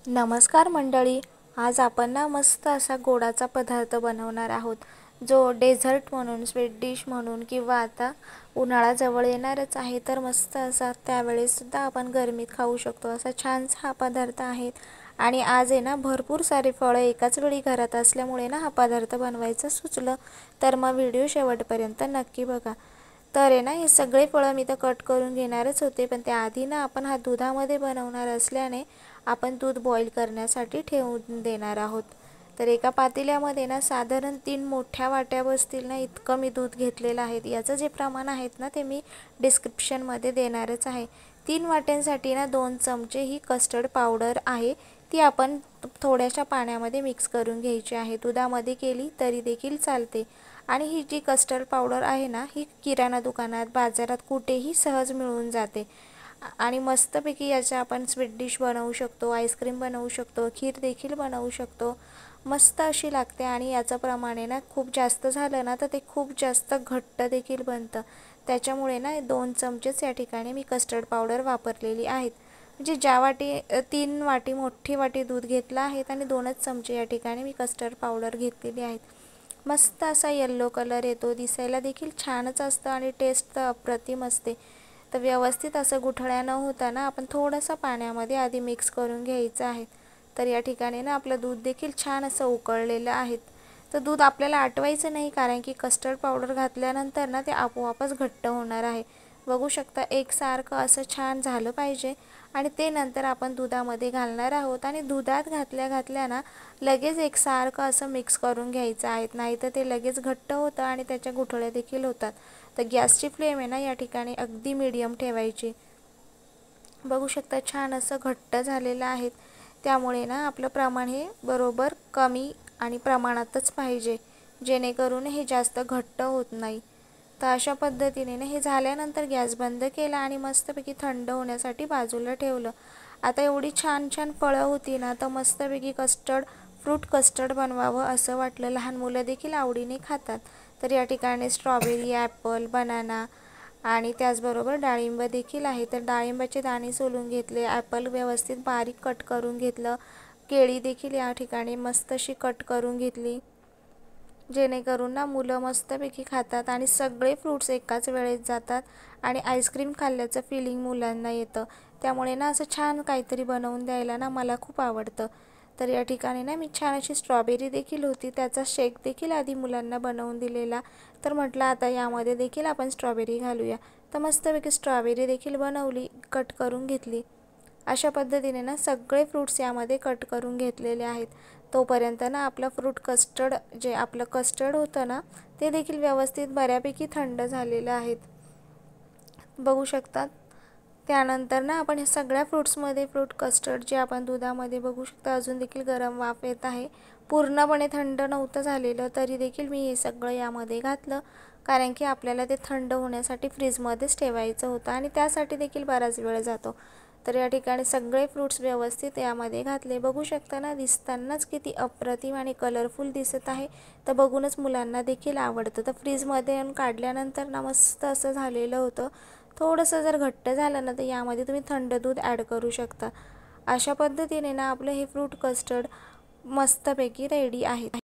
नमस्कार मंडळी, आज आपण ना मस्त असा गोडाचा पदार्थ बनवणार आहोत, जो डेझर्ट म्हणून, स्वीट डिश म्हणून किंवा आता उन्हाळा जवळ येणारच आहे तर मस्त असा त्यावेळेस सुद्धा आपण गरमीत खाऊ शकतो असा छानसा हा पदार्थ आहे। आणि आज आहे ना भरपूर सारे फळं एकाच वेळी घरात असल्यामुळे ना हा पदार्थ बनवायचं सुचलं, तर मग व्हिडिओ शेवटपर्यंत नक्की बघा। तर आहे ना हे सगळे फळं मी तर कट करून घेणारच होते, पण त्याआधी ना आपण हा दुधामध्ये बनवणार असल्याने आपण दूध बॉईल करण्यासाठी ठेवून देणार आहोत। तर एका पातेल्यामध्ये ना साधारण 3 मोठ्या वाट्या बसतील ना इतकं मी दूध घेतलेलं आहे। याचं जे प्रमाण आहेत ना ते मी डिस्क्रिप्शनमध्ये देणारच आहे। 3 वाट्यांसाठी ना 2 चमचे ही कस्टर्ड पावडर आहे, ती आपण थोड्याशा पाण्यामध्ये मिक्स करून घ्यायची आहे। दुधामध्ये केली तरी देखील चालते। आणि ही जी कस्टर्ड पावडर आहे ना ही किराणा दुकानात, बाजारात कुठेही सहज मिळून जाते। आणि मस्तपैकी याचा आपण स्वीट डिश बनवू शकतो, आईस्क्रीम बनवू शकतो, खीर देखील बनवू शकतो। मस्त अशी लागते आणि याचं प्रमाण ना खूप जास्त झालं ना तर ते खूप जास्त घट्ट देखील बनतं। त्याच्यामुळे ना 2 चमचेच या ठिकाणी मी कस्टर्ड पावडर वापरलेली आहेत। म्हणजे ज्या वाटी 3 वाटी मोठी वाटी दूध घेतलं आहे आणि 2च चमचे या ठिकाणी मी कस्टर्ड पावडर घेतलेली आहेत। मस्त असा येलो कलर येतो, दिसायला देखील छानच असतं आणि टेस्ट तर अप्रतिम असते। तर व्यवस्थित असं गुठळ्या न होता ना आपण थोडंसं पाण्यामध्ये आधी मिक्स करून घ्यायचं आहे। तर या ठिकाणी ना आपलं दूध देखील छान असं उकळलेलं आहे। तर दूध आपल्याला आटवायचं नाही, कारण की कस्टर्ड पावडर घातल्यानंतर ना ते आपोआपच घट्ट होणार आहे। बघू शकता एकसारखं असं छान झालं पाहिजे आणि ते नंतर आपण दुधामध्ये घालणार आहोत आणि दुधात घातल्या ना लगेच एकसारखं असं मिक्स करून घ्यायचं आहे, नाहीतर ते लगेच घट्ट होतं आणि त्याच्या गुठळ्या देखील होतात। तर गॅसची फ्लेम आहे ना या ठिकाणी अगदी मीडियम ठेवायची। बघू शकता छान असं घट्ट झालेलं आहे, त्यामुळे ना आपलं प्रमाण हे बरोबर कमी आणि प्रमाणातच पाहिजे, जेणेकरून हे जास्त घट्ट होत नाही। तर अशा पद्धतीने ना हे झाल्यानंतर गॅस बंद केला आणि मस्तपैकी थंड होण्यासाठी बाजूला ठेवलं। आता एवढी छान छान फळं होती ना तर मस्तपैकी फ्रूट कस्टर्ड बनवावं असं वाटलं। लहान मुलं देखील आवडीने खातात। तर या ठिकाणी स्ट्रॉबेरी, ॲपल, बनाना आणि त्याचबरोबर डाळिंब देखील आहे। तर डाळिंबाचे दाणे सोलून घेतले, ॲपल व्यवस्थित बारीक कट करून घेतलं, केळी देखील या ठिकाणी मस्त अशी कट करून घेतली, जेणेकरून ना मुलं मस्तपैकी खातात आणि सगळे फ्रूट्स एकाच वेळेत जातात आणि आईस्क्रीम खाल्ल्याचं फीलिंग मुलांना येतं। त्यामुळे ना असं छान काहीतरी बनवून द्यायला ना मला खूप आवडतं। तर या ठिकाणी ना मी छान अशी स्ट्रॉबेरी देखील होती, त्याचा शेक देखील आधी मुलांना बनवून दिलेला। तर म्हटलं आता यामध्ये देखील आपण स्ट्रॉबेरी घालूया। तर मस्तपैकी स्ट्रॉबेरी देखील बनवली, कट करून घेतली। अशा पद्धतीने ना सगळे फ्रूट्स यामध्ये कट करून घेतलेले आहेत। तोपर्यंत ना आपलं फ्रूट कस्टर्ड, जे आपलं कस्टर्ड होतं ना ते देखील व्यवस्थित बऱ्यापैकी थंड झालेलं आहे, बघू शकतात। त्यानंतर ना आपण हे सगळ्या फ्रूट्समध्ये फ्रूट कस्टर्ड जे आपण दुधामध्ये बघू शकता अजून देखील गरम वाफ येत आहे, पूर्णपणे थंड नव्हतं झालेलं तरी देखील मी हे सगळं यामध्ये घातलं, कारण की आपल्याला ते थंड होण्यासाठी फ्रीजमध्येच ठेवायचं होतं आणि त्यासाठी देखील बराच वेळ जातो। तर या ठिकाणी सगळे फ्रूट्स व्यवस्थित यामध्ये घातले, बघू शकता ना दिसतानाच किती अप्रतिम आणि कलरफुल दिसत आहे। तर बघूनच मुलांना देखील आवडतं। तर फ्रीजमध्ये काढल्यानंतर ना मस्त असं झालेलं होतं। थोडंसं जर घट्ट झालं ना तर यामध्ये तुम्ही थंड दूध ॲड करू शकता। अशा पद्धतीने ना आपलं हे फ्रूट कस्टर्ड मस्तपैकी रेडी आहे।